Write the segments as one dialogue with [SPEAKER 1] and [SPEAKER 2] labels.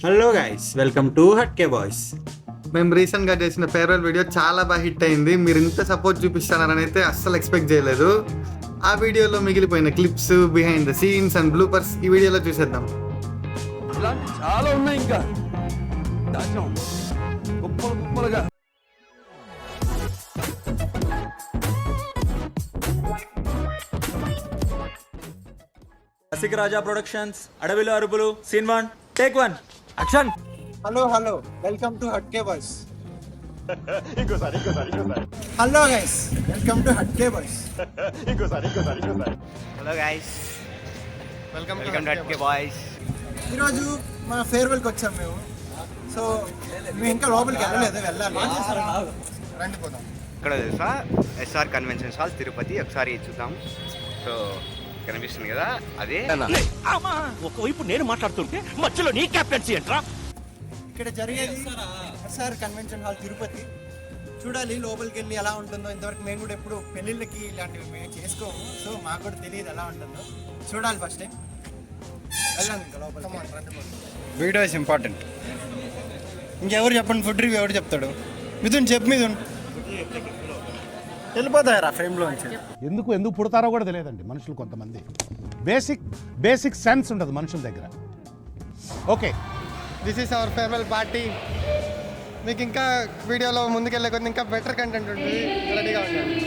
[SPEAKER 1] Hello guys, welcome to Hatke boys.
[SPEAKER 2] మేము రీసెంట్గా చేసిన ఫేర్వెల్ వీడియో చాలా బాగా హిట్ అయింది. మీరు ఇంత సపోర్ట్ చూపిస్తారని అయితే అస్సలు ఎక్స్పెక్ట్ చేయలేదు. ఆ వీడియోలో మిగిలిపోయిన clips, behind the scenes and bloopers ఈ వీడియోలో చూసేద్దాం.
[SPEAKER 3] ఇలాంటి చాలా ఉన్నాయి ఇంకా దాచాం కుప్పలు కుప్పలుగా.
[SPEAKER 4] రసిక రాజా ప్రొడక్షన్స్, అడవిలో అరుపులు, scene 1 take 1
[SPEAKER 3] action.
[SPEAKER 5] Hello welcome to Hatke boys. Hello guys, welcome to Hatke boys.
[SPEAKER 6] Hello guys, welcome to Hatke boys.
[SPEAKER 5] ఈరోజు మన ఫేర్వెల్కి వచ్చాం మేము. సో మేము ఇంకా లోపలికి వెళ్ళాలి. రండి పోదాం.
[SPEAKER 6] ఇక్కడ తెలుసా ఎస్ఆర్ కన్వెన్షన్ హాల్ తిరుపతి. ఒకసారి చూద్దాం. సో కనిపిస్తుంది కదా, అదే.
[SPEAKER 7] ఒకవైపు నేను మాట్లాడుతుంటే మధ్యలో నీ క్యాప్టెన్సీ ఏంట్రా?
[SPEAKER 5] ఇక్కడ జరిగేది ఎస్ఆర్ కన్వెన్షన్ హాల్ తిరుపతి. చూడాలి లోపలికి వెళ్ళి ఎలా ఉంటుందో. ఇంతవరకు మేము కూడా ఎప్పుడు పెళ్ళిళ్ళకి ఇలాంటివి మేము చేసుకోము. సో మాకు కూడా తెలియదు ఎలా ఉంటుందో. చూడాలి ఫస్ట్ టైం. వెళ్ళాం ఇంకా లోపలికి.
[SPEAKER 2] Video is important. ఇంకెవరు చెప్పండి, ఫుడ్ రివ్యూ ఎవరు చెప్తాడు? మిథున్ చెప్పు. మిథున్ వెళ్ళిపోతారా ఫ్రేమ్లో నుంచి?
[SPEAKER 8] ఎందుకు పుడతారో కూడా తెలియదండి మనుషులు. కొంతమంది బేసిక్ సెన్స్ ఉండదు మనుషుల దగ్గర. Okay,
[SPEAKER 2] this is our farewell party. మీకు ఇంకా వీడియోలో ముందుకెళ్ళే కొద్ది ఇంకా బెటర్ కంటెంట్ ఉంటుంది. రెడీగా ఉండండి.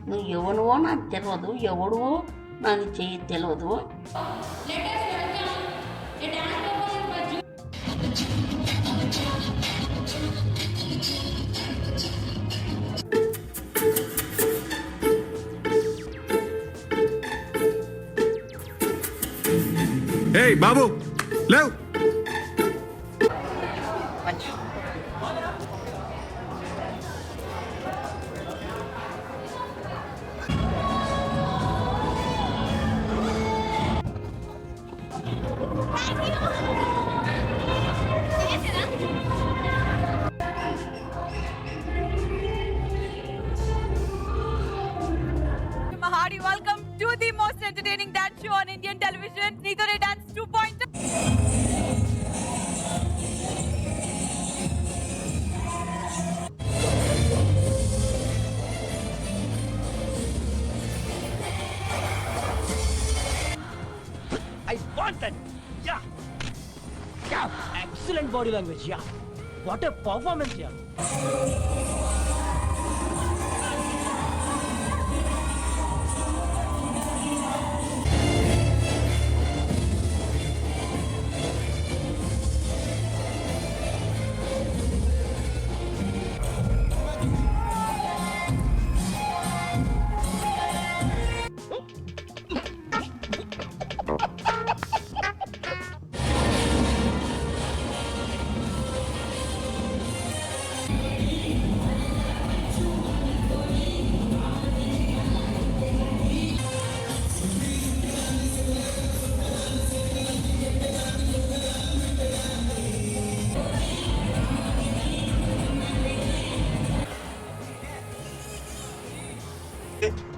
[SPEAKER 9] నువ్వు ఎవడువో నాకు తెలియదు, ఎవడువో నాకు తెలియదు.
[SPEAKER 2] ఏయ్ బాబు, లేవు.
[SPEAKER 10] Mahadi, welcome to the most entertaining dance show on Indian television, Neetore Dance 2.0.
[SPEAKER 7] I want that. Yeah. Excellent body language. Yeah. What a performance. Yeah.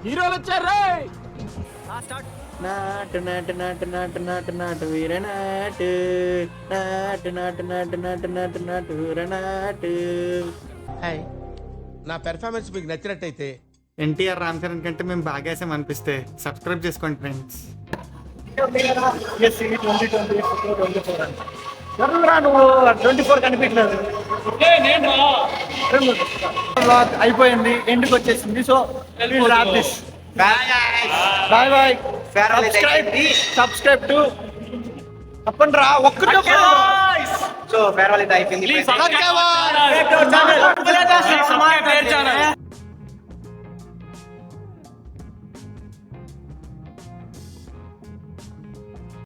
[SPEAKER 7] హీరోలు వచ్చారు.
[SPEAKER 1] నాటు నాటు నాటు నాటు నాటు నాటు వీరనాటు, నాటు నాటు నాటు నాటు నాటు నాటు వీరనాటు.
[SPEAKER 3] హాయ్, నా పెర్ఫార్మెన్స్ మీకు నచ్చినట్టయితే
[SPEAKER 2] ఎన్టీఆర్ రామ్ చరణ్ కంటే మేము బాగేసాం అనిపిస్తే సబ్స్క్రైబ్ చేసుకోండి ఫ్రెండ్స్.
[SPEAKER 5] నువ్వు 24 కనిపించలేదు. అయిపోయింది, ఎండ్కి వచ్చేసింది. So bye bye.
[SPEAKER 6] Farewell అయితే అయిపోయింది.
[SPEAKER 5] సబ్స్క్రైబ్ టు తప్పండి రా ఒక్కటి
[SPEAKER 6] సో ఫేర్వెల్ అయితే అయిపోయింది.
[SPEAKER 5] సబ్స్క్రైబ్